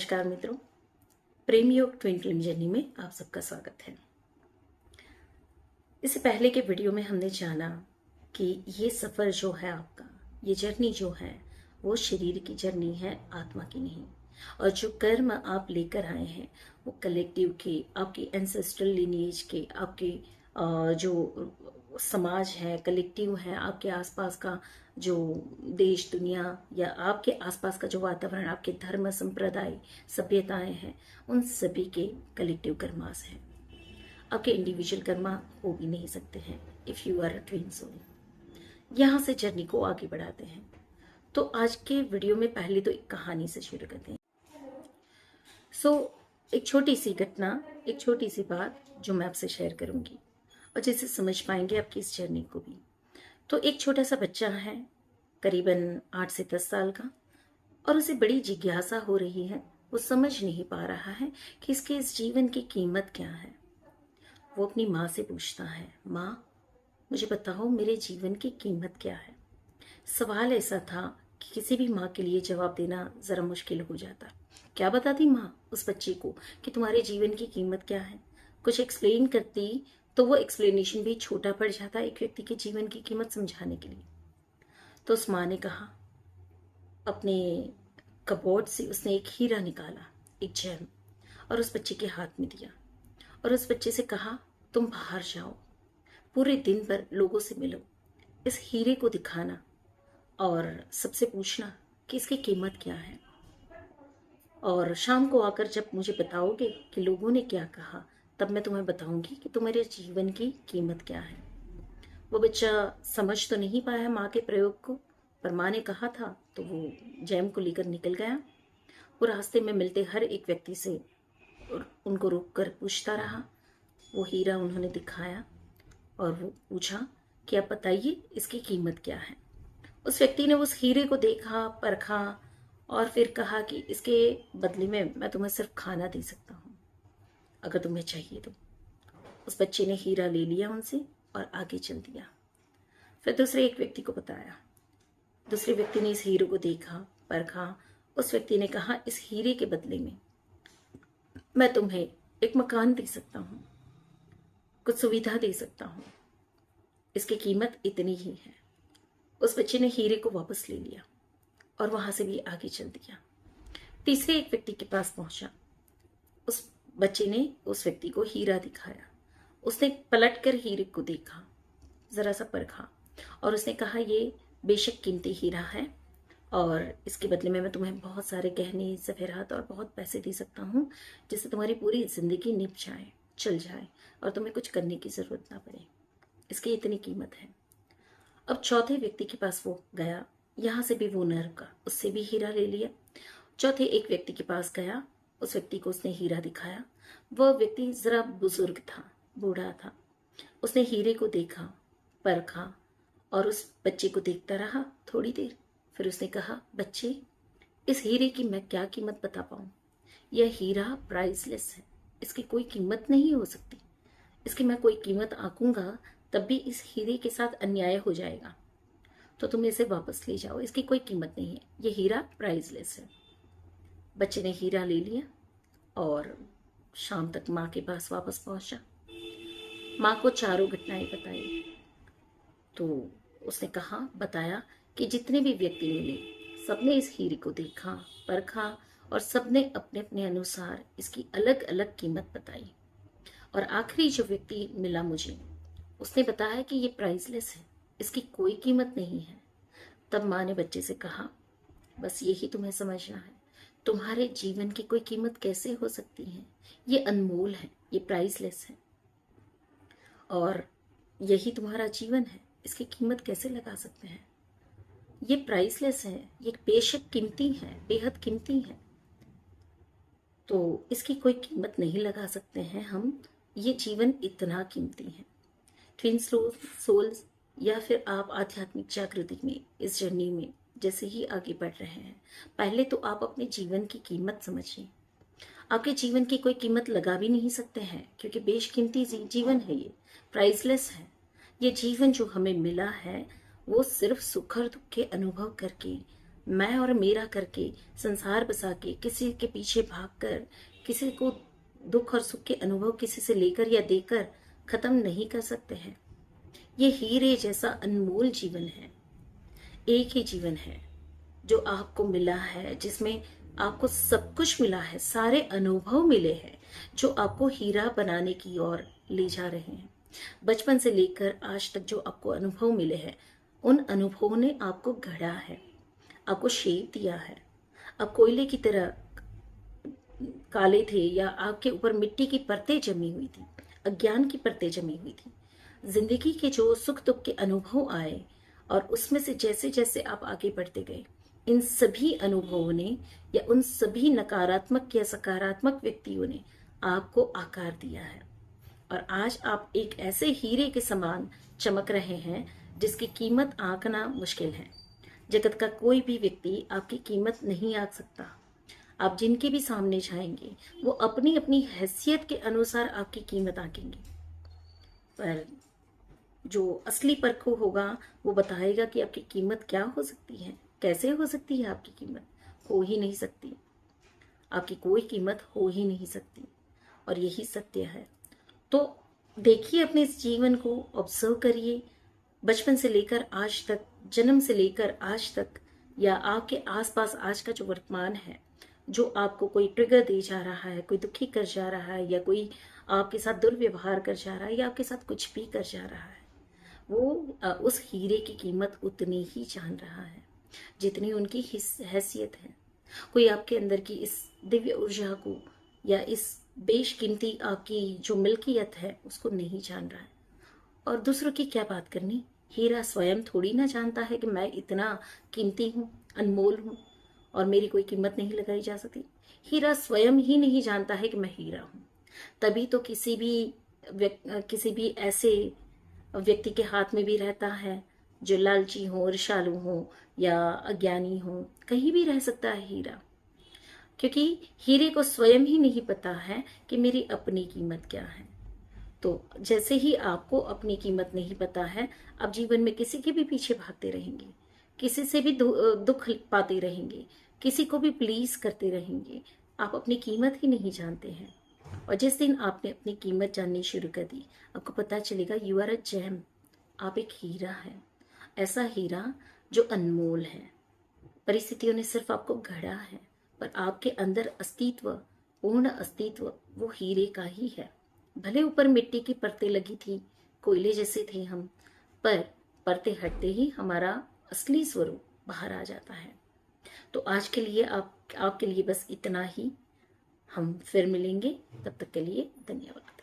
नमस्कार मित्रों, प्रेम योग ट्विन फ्लेम जर्नी में आप सबका स्वागत है। इससे पहले के वीडियो में हमने जाना कि ये सफ़र जो है आपका, ये जर्नी जो है वो शरीर की जर्नी है, आत्मा की नहीं। और जो कर्म आप लेकर आए हैं वो कलेक्टिव के, आपके एंसेस्ट्रल लिनिएज के, आपके जो समाज है, कलेक्टिव है, आपके आसपास का जो देश दुनिया या आपके आसपास का जो वातावरण, आपके धर्म संप्रदाय सभ्यताएं हैं, उन सभी के कलेक्टिव कर्मास हैं। आपके इंडिविजुअल कर्मा हो भी नहीं सकते हैं if you are a twin soul. यहाँ से जर्नी को आगे बढ़ाते हैं। तो आज के वीडियो में पहले तो एक कहानी से शुरू करते हैं। एक छोटी सी घटना, एक छोटी सी बात जो मैं आपसे शेयर करूंगी और जिससे समझ पाएंगे आपकी इस जर्नी को भी। तो एक छोटा सा बच्चा है, करीबन 8 से 10 साल का, और उसे बड़ी जिज्ञासा हो रही है। वो समझ नहीं पा रहा है कि इसके इस जीवन की कीमत क्या है। वो अपनी माँ से पूछता है, माँ मुझे बताओ मेरे जीवन की कीमत क्या है। सवाल ऐसा था कि किसी भी माँ के लिए जवाब देना ज़रा मुश्किल हो जाता। क्या बताती माँ उस बच्चे को कि तुम्हारे जीवन की कीमत क्या है। कुछ एक्सप्लेन करती तो वो एक्सप्लेनेशन भी छोटा पड़ जाता एक व्यक्ति के जीवन की कीमत समझाने के लिए। तो उस माँ ने कहा, अपने कबोर्ड से उसने एक हीरा निकाला, एक जेम, और उस बच्चे के हाथ में दिया और उस बच्चे से कहा, तुम बाहर जाओ, पूरे दिन भर लोगों से मिलो, इस हीरे को दिखाना और सबसे पूछना कि इसकी कीमत क्या है। और शाम को आकर जब मुझे बताओगे कि लोगों ने क्या कहा, तब मैं तुम्हें बताऊंगी कि तुम्हारे जीवन की कीमत क्या है। वो बच्चा समझ तो नहीं पाया माँ के प्रयोग को, पर माँ ने कहा था तो वो जैम को लेकर निकल गया। वो रास्ते में मिलते हर एक व्यक्ति से उनको रोक कर पूछता रहा। वो हीरा उन्होंने दिखाया और वो पूछा कि आप बताइए इसकी कीमत क्या है। उस व्यक्ति ने उस हीरे को देखा, परखा और फिर कहा कि इसके बदले में मैं तुम्हें सिर्फ खाना दे सकता हूँ, अगर तुम्हें चाहिए तो। उस बच्चे ने हीरा ले लिया उनसे और आगे चल दिया। फिर दूसरे एक व्यक्ति को बताया। दूसरे व्यक्ति ने इस हीरे को देखा, परखा। उस व्यक्ति ने कहा, इस हीरे के बदले में मैं तुम्हें एक मकान दे सकता हूँ, कुछ सुविधा दे सकता हूँ, इसकी कीमत इतनी ही है। उस बच्चे ने हीरे को वापस ले लिया और वहां से भी आगे चल दिया। तीसरे एक व्यक्ति के पास पहुंचा। उस बच्चे ने उस व्यक्ति को हीरा दिखाया। उसने पलट कर हीरे को देखा, जरा सा परखा और उसने कहा, ये बेशक कीमती हीरा है और इसके बदले में मैं तुम्हें बहुत सारे गहने, ज़ेवरात और बहुत पैसे दे सकता हूँ, जिससे तुम्हारी पूरी जिंदगी निप जाए, चल जाए और तुम्हें कुछ करने की जरूरत ना पड़े। इसकी इतनी कीमत है। अब चौथे व्यक्ति के पास वो गया, यहाँ से भी वो न रुका, उससे भी हीरा ले लिया। चौथे एक व्यक्ति के पास गया, उस व्यक्ति को उसने हीरा दिखाया। वह व्यक्ति जरा बुजुर्ग था, बूढ़ा था। उसने हीरे को देखा, परखा और उस बच्चे को देखता रहा थोड़ी देर। फिर उसने कहा, बच्चे इस हीरे की मैं क्या कीमत बता पाऊं। यह हीरा प्राइसलेस है, इसकी कोई कीमत नहीं हो सकती। इसकी मैं कोई कीमत आंकूंगा तब भी इस हीरे के साथ अन्याय हो जाएगा, तो तुम इसे वापस ले जाओ, इसकी कोई कीमत नहीं है, ये हीरा प्राइसलेस है। बच्चे ने हीरा ले लिया और शाम तक माँ के पास वापस पहुंचा। माँ को चारों घटनाएं बताई। तो उसने कहा, बताया कि जितने भी व्यक्ति मिले सबने इस हीरे को देखा, परखा और सबने अपने अपने अनुसार इसकी अलग अलग कीमत बताई। और आखिरी जो व्यक्ति मिला मुझे, उसने बताया कि ये प्राइसलेस है, इसकी कोई कीमत नहीं है। तब माँ ने बच्चे से कहा, बस यही तुम्हें समझना है, तुम्हारे जीवन की कोई कीमत कैसे हो सकती है। ये अनमोल है, ये प्राइसलेस है और यही तुम्हारा जीवन है, इसकी कीमत कैसे लगा सकते हैं। ये प्राइसलेस है, ये बेशक कीमती है, बेहद कीमती है, तो इसकी कोई कीमत नहीं लगा सकते हैं हम। ये जीवन इतना कीमती है। ट्विन सोल्स या फिर आप आध्यात्मिक जागृति में इस जर्नी में जैसे ही आगे बढ़ रहे हैं, पहले तो आप अपने जीवन की कीमत समझिए। आपके जीवन की कोई कीमत लगा भी नहीं सकते हैं, क्योंकि बेशकीमती जीवन है, ये प्राइसलेस है। ये जीवन जो हमें मिला है वो सिर्फ सुख और दुख के अनुभव करके मैं और मेरा करके संसार बसा के किसी के पीछे भागकर किसी को दुख और सुख के अनुभव किसी से लेकर या देकर खत्म नहीं कर सकते हैं। ये हीरे जैसा अनमोल जीवन है। एक ही जीवन है जो आपको मिला है, जिसमें आपको सब कुछ मिला है, सारे अनुभव मिले हैं जो आपको हीरा बनाने की ओर ले जा रहे हैं। बचपन से लेकर आज तक जो आपको अनुभव मिले हैं, उन अनुभवों ने आपको गढ़ा है, आपको शेप दिया है। अब कोयले की तरह काले थे या आपके ऊपर मिट्टी की परतें जमी हुई थी, अज्ञान की परतें जमी हुई थी। जिंदगी के जो सुख दुख के अनुभव आए और उसमें से जैसे जैसे आप आगे बढ़ते गए, इन सभी अनुभवों ने या उन सभी नकारात्मक या सकारात्मक व्यक्तियों ने आपको आकार दिया है। और आज आप एक ऐसे हीरे के समान चमक रहे हैं जिसकी कीमत आंकना मुश्किल है। जगत का कोई भी व्यक्ति आपकी कीमत नहीं आंक सकता। आप जिनके भी सामने जाएंगे वो अपनी अपनी हैसियत के अनुसार आपकी कीमत आंकेंगे, पर जो असली परखू होगा वो बताएगा कि आपकी कीमत क्या हो सकती है, कैसे हो सकती है। आपकी कीमत हो ही नहीं सकती, आपकी कोई कीमत हो ही नहीं सकती, और यही सत्य है। तो देखिए अपने इस जीवन को, ऑब्जर्व करिए, बचपन से लेकर आज तक, जन्म से लेकर आज तक, या आपके आसपास आज का जो वर्तमान है, जो आपको कोई ट्रिगर दे जा रहा है, कोई दुखी कर जा रहा है, या कोई आपके साथ दुर्व्यवहार कर जा रहा है, या आपके साथ कुछ भी कर जा रहा है, वो उस हीरे की कीमत उतनी ही जान रहा है जितनी उनकी हैसियत है। कोई आपके अंदर की इस दिव्य ऊर्जा को या इस बेशकीमती आपकी जो मिल्कियत है उसको नहीं जान रहा है। और दूसरों की क्या बात करनी, हीरा स्वयं थोड़ी ना जानता है कि मैं इतना कीमती हूँ, अनमोल हूँ और मेरी कोई कीमत नहीं लगाई जा सकती। हीरा स्वयं ही नहीं जानता है कि मैं हीरा हूँ। तभी तो किसी भी ऐसे व्यक्ति के हाथ में भी रहता है जो लालची हो, ऋषालु हो या अज्ञानी हो, कहीं भी रह सकता है हीरा। क्योंकि हीरे को स्वयं ही नहीं पता है कि मेरी अपनी कीमत क्या है। तो जैसे ही आपको अपनी कीमत नहीं पता है, आप जीवन में किसी के भी पीछे भागते रहेंगे, किसी से भी दुख पाते रहेंगे, किसी को भी प्लीज करते रहेंगे। आप अपनी कीमत ही नहीं जानते हैं। और जिस दिन आपने अपनी कीमत जाननी शुरू कर दी, आपको पता चलेगा यू आर अ जेम, आप एक हीरा है, ऐसा हीरा जो अनमोल है। परिस्थितियों ने सिर्फ आपको गढ़ा है, पर आपके अंदर अस्तित्व, पूर्ण अस्तित्व वो हीरे का ही है। भले ऊपर मिट्टी की परतें लगी थी, कोयले जैसे थे हम, पर परतें हटते ही हमारा असली स्वरूप बाहर आ जाता है। तो आज के लिए आपके लिए बस इतना ही। हम फिर मिलेंगे, तब तक के लिए धन्यवाद।